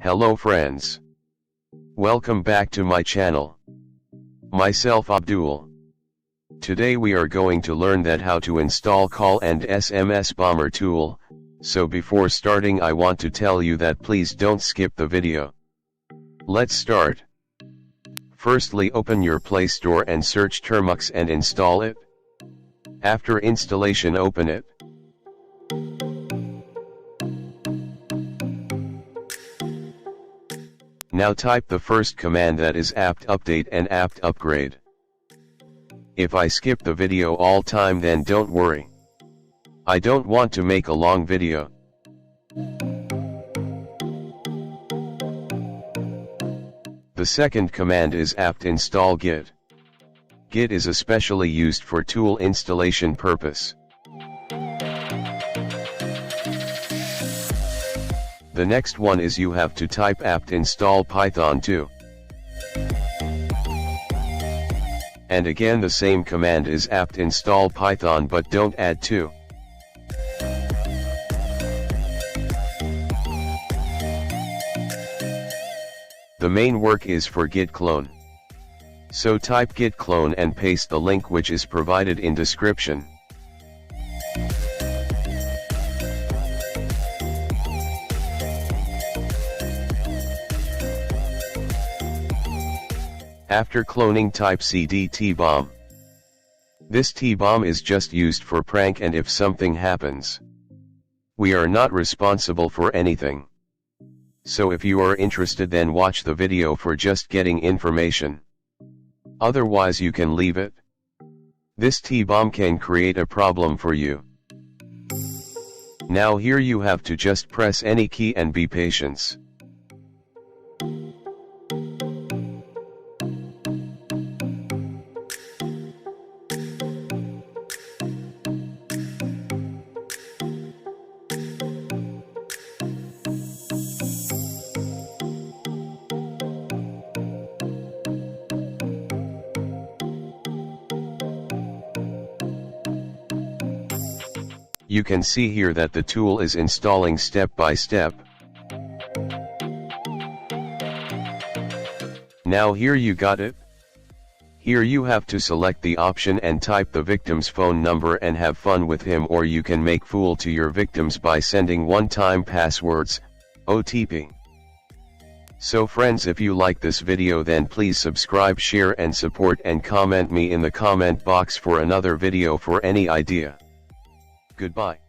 Hello friends. Welcome back to my channel. Myself Abdul. Today we are going to learn that how to install call and SMS bomber tool, so before starting I want to tell you that please don't skip the video. Let's start. Firstly open your Play Store and search Termux and install it. After installation open it. Now type the first command, that is apt update and apt upgrade. If I skip the video all time then don't worry. I don't want to make a long video. The second command is apt install git. Git is especially used for tool installation purpose. The next one is you have to type apt install Python 2. And again the same command is apt install Python, but don't add 2. The main work is for git clone. So type git clone and paste the link which is provided in description. After cloning type cd TBomb. This TBomb is just used for prank, and if something happens, we are not responsible for anything. So if you are interested then watch the video for just getting information. Otherwise you can leave it. This TBomb can create a problem for you. Now here you have to just press any key and be patient. You can see here that the tool is installing step by step. Now here you got it. Here you have to select the option and type the victim's phone number and have fun with him, or you can make fool to your victims by sending one-time passwords, OTP. So friends, if you like this video then please subscribe, share and support, and comment me in the comment box for another video for any idea. Goodbye.